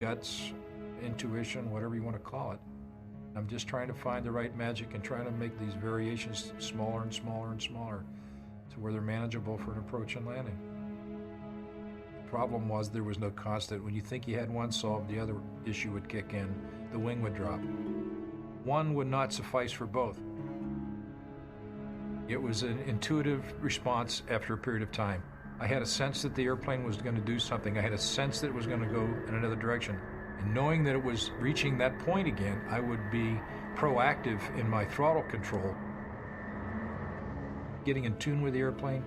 guts, intuition, whatever you want to call it. I'm just trying to find the right magic and trying to make these variations smaller and smaller and smaller to where they're manageable for an approach and landing. The problem was there was no constant. When you think you had one solved, the other issue would kick in. The wing would drop. One would not suffice for both. It was an intuitive response after a period of time. I had a sense that the airplane was going to do something. I had a sense that it was going to go in another direction. And knowing that it was reaching that point again, I would be proactive in my throttle control, getting in tune with the airplane,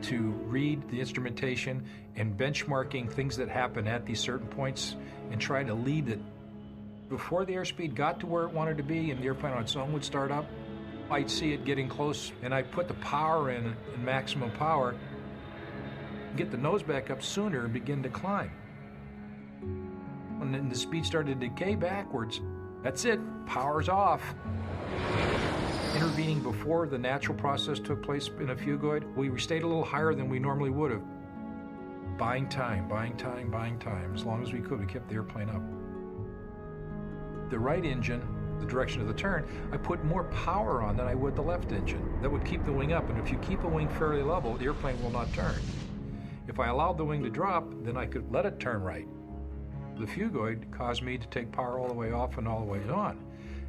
to read the instrumentation and benchmarking things that happen at these certain points and try to lead it. Before the airspeed got to where it wanted to be and the airplane on its own would start up, I'd see it getting close and I'd put the power in maximum power, get the nose back up sooner and begin to climb. And then the speed started to decay backwards. That's it, power's off. Intervening before the natural process took place in a phugoid, we stayed a little higher than we normally would have. Buying time, buying time, buying time. As long as we could, we kept the airplane up. The right engine, the direction of the turn, I put more power on than I would the left engine. That would keep the wing up, and if you keep a wing fairly level, the airplane will not turn. If I allowed the wing to drop, then I could let it turn right. The phugoid caused me to take power all the way off and all the way on,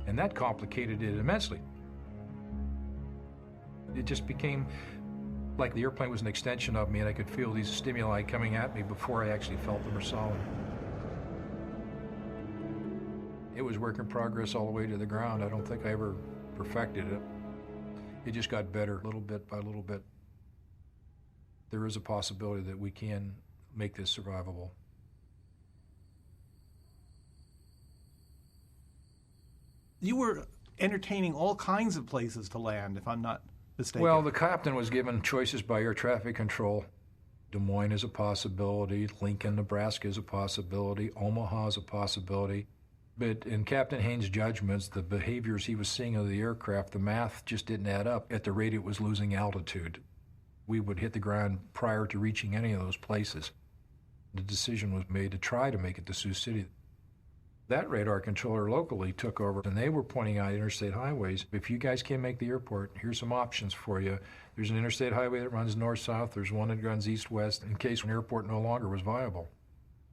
and that complicated it immensely. It just became like the airplane was an extension of me, and I could feel these stimuli coming at me before I actually felt them or saw them. It was work in progress all the way to the ground. I don't think I ever perfected it. It just got better little bit by little bit. There is a possibility that we can make this survivable. You were entertaining all kinds of places to land, if I'm not mistaken. Well, the captain was given choices by air traffic control. Des Moines is a possibility, Lincoln, Nebraska is a possibility, Omaha is a possibility. But in Captain Haynes' judgments, the behaviors he was seeing of the aircraft, the math just didn't add up at the rate it was losing altitude. We would hit the ground prior to reaching any of those places. The decision was made to try to make it to Sioux City. That radar controller locally took over, and they were pointing out interstate highways. If you guys can't make the airport, here's some options for you. There's an interstate highway that runs north-south. There's one that runs east-west in case an airport no longer was viable.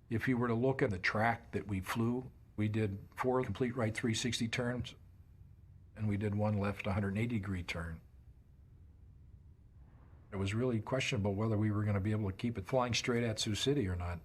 If you were to look at the track that we flew, we did 4 complete right 360 turns, and we did 1 left 180-degree turn. It was really questionable whether we were going to be able to keep it flying straight at Sioux City or not.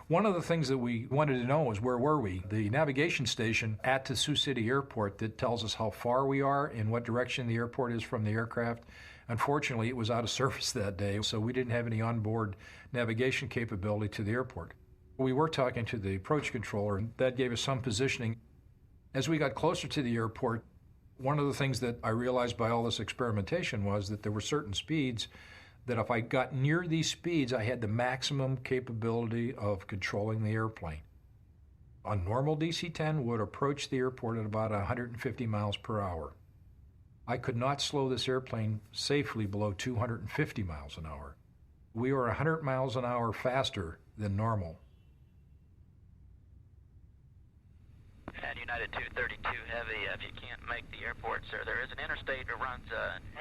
One of the things that we wanted to know was where were we? The navigation station at the Sioux City Airport that tells us how far we are and what direction the airport is from the aircraft. Unfortunately, it was out of service that day, so we didn't have any onboard navigation capability to the airport. We were talking to the approach controller, and that gave us some positioning. As we got closer to the airport, one of the things that I realized by all this experimentation was that there were certain speeds that if I got near these speeds, I had the maximum capability of controlling the airplane. A normal DC-10 would approach the airport at about 150 miles per hour. I could not slow this airplane safely below 250 miles an hour. We were 100 miles an hour faster than normal. And United 232 Heavy, if you can't make the airport, sir, there is an interstate that runs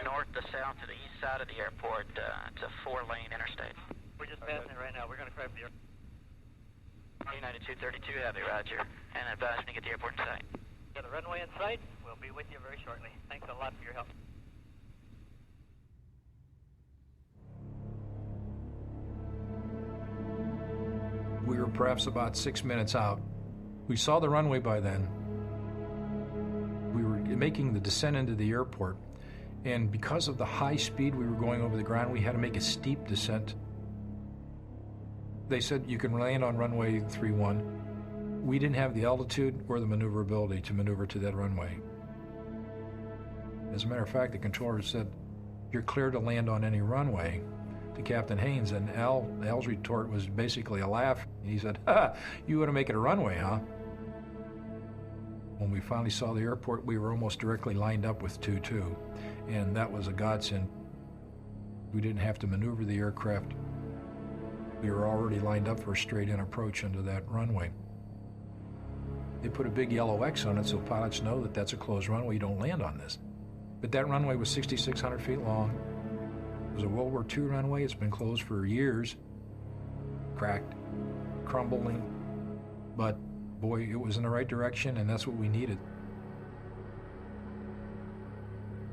north to south to the east side of the airport. It's a 4-lane interstate. We're just passing it right now. We're going to crash the airport. United 232 Heavy, roger. And advise me to get the airport in sight. Got the runway in sight. We'll be with you very shortly. Thanks a lot for your help. We were perhaps about 6 minutes out. We saw the runway by then. We were making the descent into the airport, and because of the high speed we were going over the ground, we had to make a steep descent. They said you can land on runway 31. We didn't have the altitude or the maneuverability to maneuver to that runway. As a matter of fact, the controller said, "You're clear to land on any runway," to Captain Haynes, and Al's retort was basically a laugh. He said, "Ha, you want to make it a runway, huh?" When we finally saw the airport, we were almost directly lined up with 2-2, and that was a godsend. We didn't have to maneuver the aircraft. We were already lined up for a straight-in approach into that runway. They put a big yellow X on it so pilots know that that's a closed runway. You don't land on this. But that runway was 6,600 feet long. It was a World War II runway. It's been closed for years. Cracked, crumbling. But boy, it was in the right direction, and that's what we needed.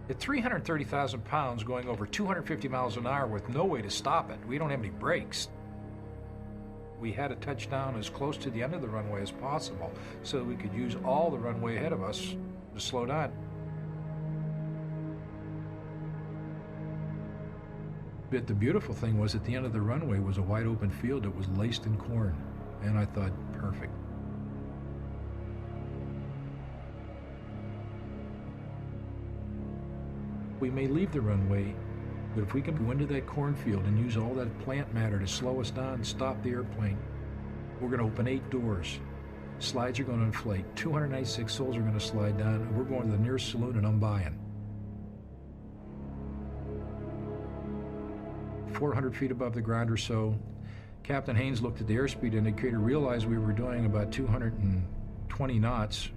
At 330,000 pounds going over 250 miles an hour with no way to stop it, we don't have any brakes. We had to touch down as close to the end of the runway as possible so that we could use all the runway ahead of us to slow down. But the beautiful thing was at the end of the runway was a wide open field that was laced in corn. And I thought, perfect. We may leave the runway, but if we can go into that cornfield and use all that plant matter to slow us down and stop the airplane, we're going to open 8 doors. Slides are going to inflate. 296 souls are going to slide down, and we're going to the nearest saloon, and I'm buying. 400 feet above the ground or so, Captain Haynes looked at the airspeed indicator, realized we were doing about 220 knots.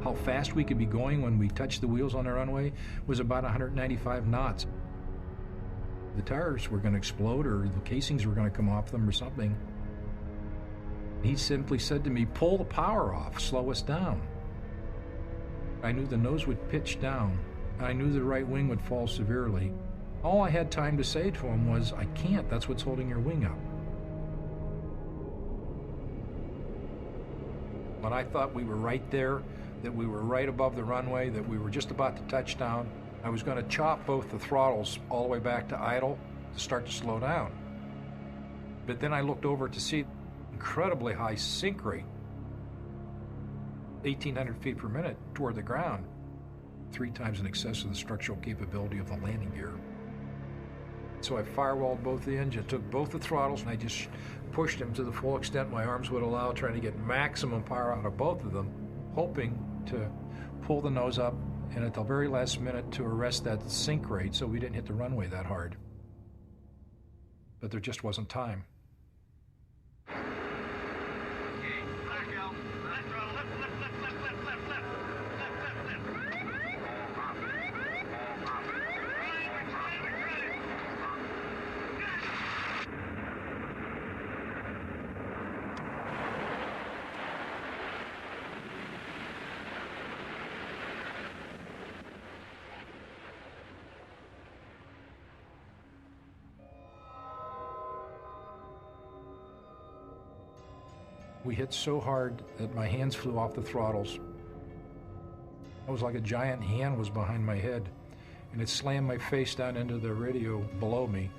How fast we could be going when we touched the wheels on the runway was about 195 knots. The tires were going to explode, or the casings were going to come off them or something. He simply said to me, pull the power off, slow us down. I knew the nose would pitch down. I knew the right wing would fall severely. All I had time to say to him was, I can't, that's what's holding your wing up. When I thought we were right there, that we were right above the runway, that we were just about to touch down, I was going to chop both the throttles all the way back to idle to start to slow down. But then I looked over to see incredibly high sink rate, 1,800 feet per minute toward the ground, 3 times in excess of the structural capability of the landing gear. So I firewalled both the engine, took both the throttles, and I just pushed them to the full extent my arms would allow, trying to get maximum power out of both of them, hoping to pull the nose up and at the very last minute to arrest that sink rate so we didn't hit the runway that hard. But there just wasn't time. We hit so hard that my hands flew off the throttles. It was like a giant hand was behind my head, and it slammed my face down into the radio below me.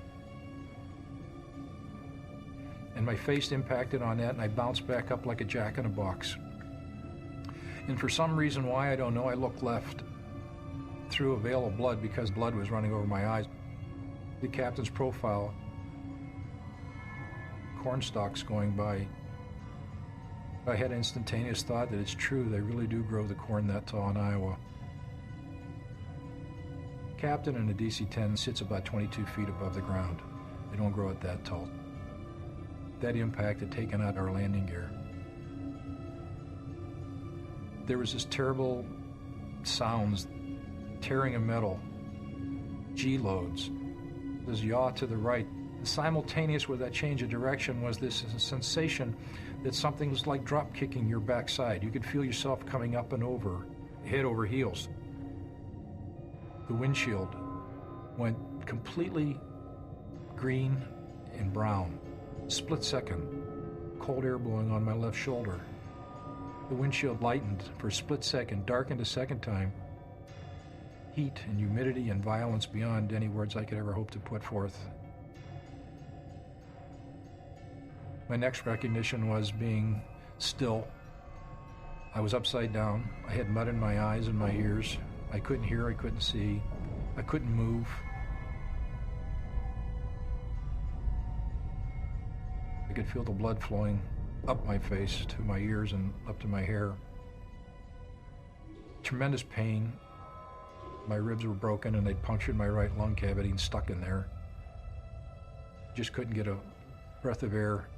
And my face impacted on that, and I bounced back up like a jack-in-a-box. And for some reason why, I don't know, I looked left through a veil of blood because blood was running over my eyes. The captain's profile, corn stalks going by. I had an instantaneous thought that it's true, they really do grow the corn that tall in Iowa. Captain in a DC-10 sits about 22 feet above the ground. They don't grow it that tall. That impact had taken out our landing gear. There was this terrible sounds, tearing of metal, G-loads, this yaw to the right. Simultaneous with that change of direction was this sensation that something was like drop kicking your backside. You could feel yourself coming up and over, head over heels. The windshield went completely green and brown. Split second, cold air blowing on my left shoulder. The windshield lightened for a split second, darkened a second time. Heat and humidity and violence beyond any words I could ever hope to put forth. My next recognition was being still. I was upside down. I had mud in my eyes and my ears. I couldn't hear, I couldn't see, I couldn't move. I could feel the blood flowing up my face to my ears and up to my hair. Tremendous pain. My ribs were broken and they'd punctured my right lung cavity and stuck in there. just couldn't get a breath of air